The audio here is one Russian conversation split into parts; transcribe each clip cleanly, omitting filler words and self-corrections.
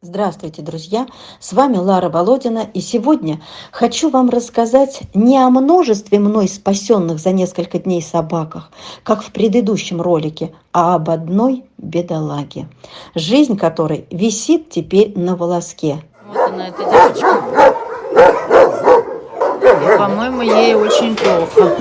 Здравствуйте, друзья! С вами Лара Володина, и сегодня хочу вам рассказать не о множестве мной спасенных за несколько дней собаках, как в предыдущем ролике, а об одной бедолаге, жизнь которой висит теперь на волоске. Вот она, эта девочка. И, по-моему, ей очень плохо.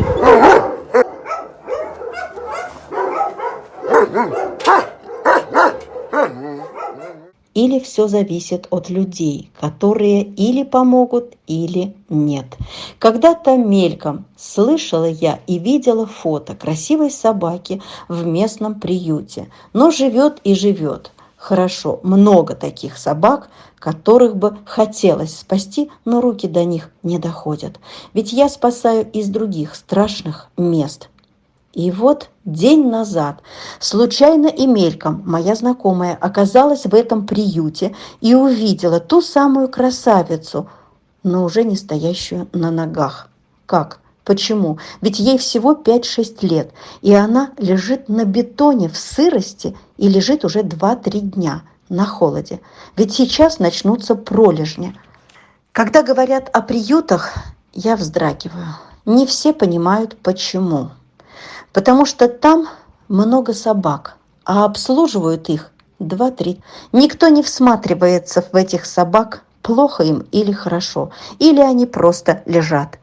Или все зависит от людей, которые или помогут, или нет. Когда-то мельком слышала я и видела фото красивой собаки в местном приюте, но живет и живет. Хорошо, много таких собак, которых бы хотелось спасти, но руки до них не доходят. Ведь я спасаю из других страшных мест. И вот день назад, случайно и мельком, моя знакомая оказалась в этом приюте и увидела ту самую красавицу, но уже не стоящую на ногах. Как? Почему? Ведь ей всего 5-6 лет, и она лежит на бетоне в сырости и лежит уже 2-3 дня на холоде. Ведь сейчас начнутся пролежни. Когда говорят о приютах, я вздрагиваю. Не все понимают, почему. Потому что там много собак, а обслуживают их 2-3. Никто не всматривается в этих собак, плохо им или хорошо, или они просто лежат.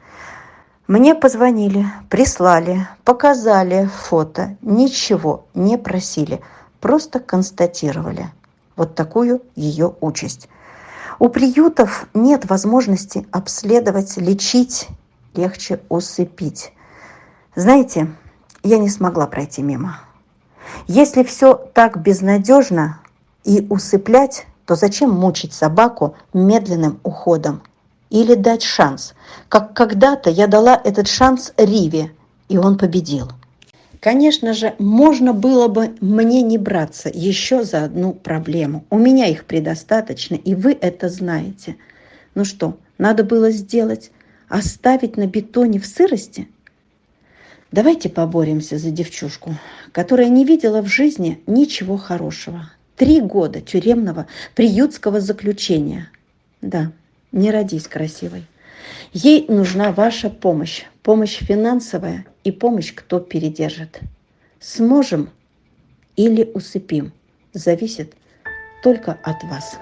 Мне позвонили, прислали, показали фото, ничего не просили, просто констатировали вот такую ее участь. У приютов нет возможности обследовать, лечить, легче усыпить. Знаете, я не смогла пройти мимо. Если все так безнадежно и усыплять, то зачем мучить собаку медленным уходом? Или дать шанс, как когда-то я дала этот шанс Риве, и он победил. Конечно же, можно было бы мне не браться еще за одну проблему. У меня их предостаточно, и вы это знаете. Ну что, надо было сделать? Оставить на бетоне в сырости? Давайте поборемся за девчушку, которая не видела в жизни ничего хорошего. 3 года тюремного приютского заключения. Да, не родись красивой. Ей нужна ваша помощь. Помощь финансовая и помощь, кто передержит. Сможем или усыпим. Зависит только от вас.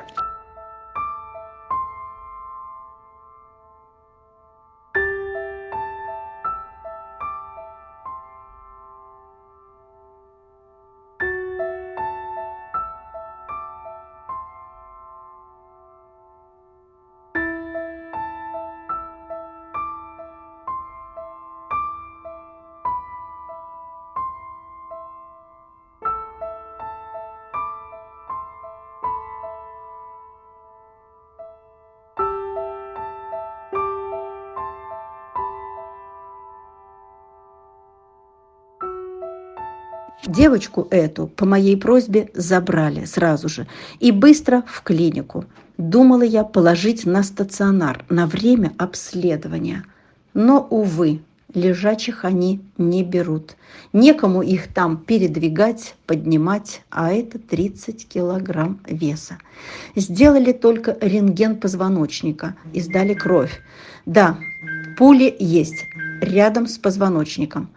Девочку эту по моей просьбе забрали сразу же и быстро в клинику. Думала я положить на стационар на время обследования. Но, увы, лежачих они не берут. Некому их там передвигать, поднимать, а это 30 килограмм веса. Сделали только рентген позвоночника и сдали кровь. Да, пули есть рядом с позвоночником,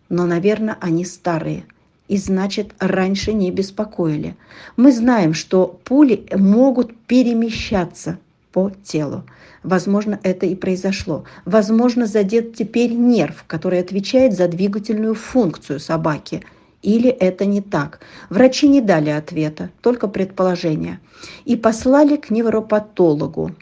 но, наверное, они старые. И значит, раньше не беспокоили. Мы знаем, что пули могут перемещаться по телу. Возможно, это и произошло. Возможно, задет теперь нерв, который отвечает за двигательную функцию собаки. Или это не так. Врачи не дали ответа, только предположения. И послали к невропатологу.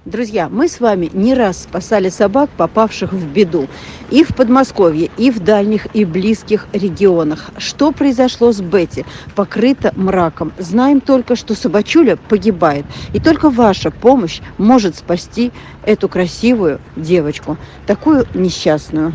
Друзья, мы с вами не раз спасали собак, попавших в беду. И в Подмосковье, и в дальних, и близких регионах. Что произошло с Бетти? Покрыто мраком. Знаем только, что собачуля погибает. И только ваша помощь может спасти эту красивую девочку, такую несчастную.